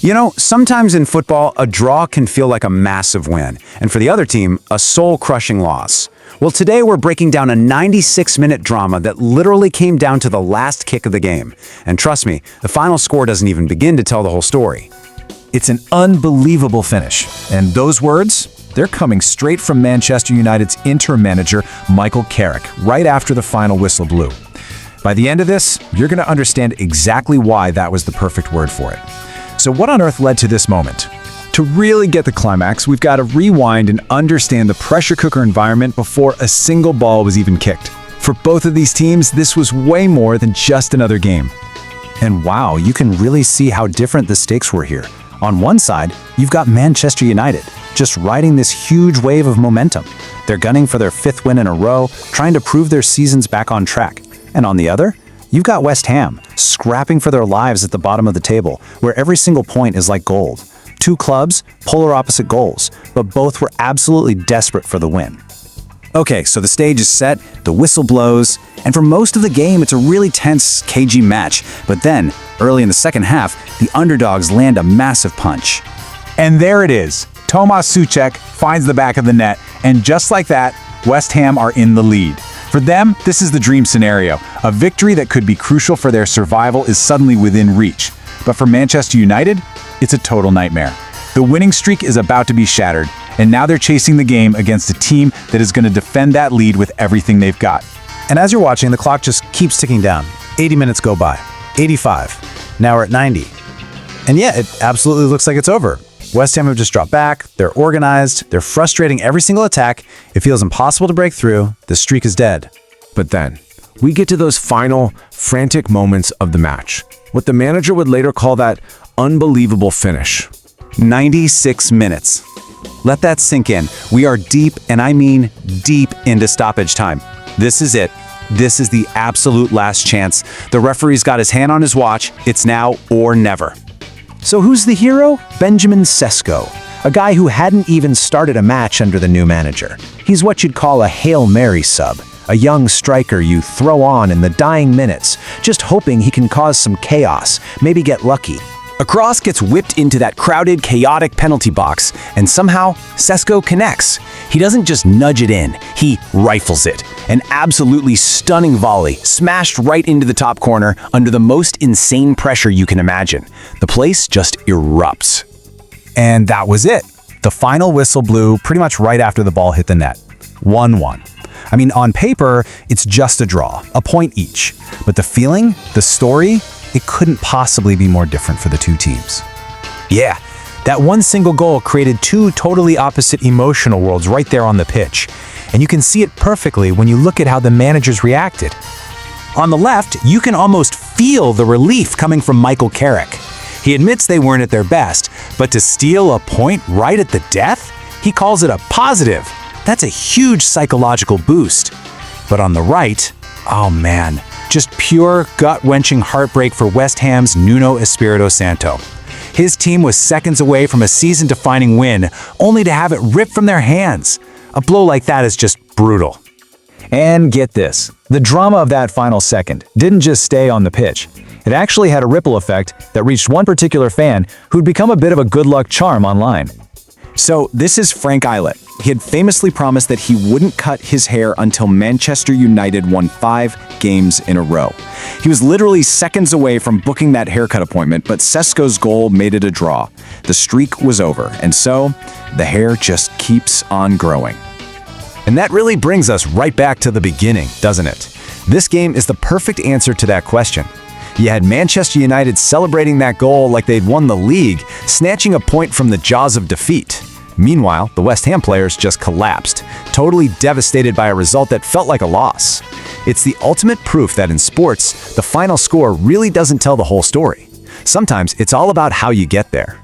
You know, sometimes in football, a draw can feel like a massive win, and for the other team, a soul-crushing loss. Well, today we're breaking down a 96-minute drama that literally came down to the last kick of the game. And trust me, the final score doesn't even begin to tell the whole story. It's an unbelievable finish. And those words, they're coming straight from Manchester United's interim manager, Michael Carrick, right after the final whistle blew. By the end of this, you're going to understand exactly why that was the perfect word for it. So what on earth led to this moment? To really get the climax, we've got to rewind and understand the pressure cooker environment before a single ball was even kicked. For both of these teams, this was way more than just another game. And wow, you can really see how different the stakes were here. On one side, you've got Manchester United, just riding this huge wave of momentum. They're gunning for their 5th win in a row, trying to prove their season's back on track. And on the other, you've got West Ham, scrapping for their lives at the bottom of the table, where every single point is like gold. Two clubs, polar opposite goals, but both were absolutely desperate for the win. Okay, so the stage is set, the whistle blows, and for most of the game, it's a really tense, cagey match. But then, early in the second half, the underdogs land a massive punch. And there it is. Tomas Souček finds the back of the net, and just like that, West Ham are in the lead. For them, this is the dream scenario. A victory that could be crucial for their survival is suddenly within reach. But for Manchester United, it's a total nightmare. The winning streak is about to be shattered, and now they're chasing the game against a team that is going to defend that lead with everything they've got. And as you're watching, the clock just keeps ticking down. 80 minutes go by. 85. Now we're at 90. And yeah, it absolutely looks like it's over. West Ham have just dropped back, they're organized, they're frustrating every single attack, it feels impossible to break through, the streak is dead. But then, we get to those final, frantic moments of the match. What the manager would later call that unbelievable finish. 96 minutes. Let that sink in. We are deep, and I mean deep, into stoppage time. This is it. This is the absolute last chance. The referee's got his hand on his watch. It's now or never. So who's the hero? Benjamin Sesko, a guy who hadn't even started a match under the new manager. He's what you'd call a Hail Mary sub, a young striker you throw on in the dying minutes, just hoping he can cause some chaos, maybe get lucky. A cross gets whipped into that crowded, chaotic penalty box, and somehow Sesko connects. He doesn't just nudge it in, he rifles it. An absolutely stunning volley, smashed right into the top corner under the most insane pressure you can imagine. The place just erupts. And that was it. The final whistle blew pretty much right after the ball hit the net. 1-1. I mean, on paper, it's just a draw, a point each. But the feeling, the story, it couldn't possibly be more different for the two teams. Yeah, that one single goal created two totally opposite emotional worlds right there on the pitch. And you can see it perfectly when you look at how the managers reacted. On the left, you can almost feel the relief coming from Michael Carrick. He admits they weren't at their best, but to steal a point right at the death? He calls it a positive. That's a huge psychological boost. But on the right, oh man, just pure gut-wrenching heartbreak for West Ham's Nuno Espirito Santo. His team was seconds away from a season-defining win, only to have it ripped from their hands. A blow like that is just brutal. And get this, the drama of that final second didn't just stay on the pitch. It actually had a ripple effect that reached one particular fan who'd become a bit of a good luck charm online. So this is Frank Eilert. He had famously promised that he wouldn't cut his hair until Manchester United won 5 games in a row. He was literally seconds away from booking that haircut appointment, but Sesko's goal made it a draw. The streak was over, and so the hair just keeps on growing. And that really brings us right back to the beginning, doesn't it? This game is the perfect answer to that question. You had Manchester United celebrating that goal like they'd won the league, snatching a point from the jaws of defeat. Meanwhile, the West Ham players just collapsed, totally devastated by a result that felt like a loss. It's the ultimate proof that in sports, the final score really doesn't tell the whole story. Sometimes it's all about how you get there.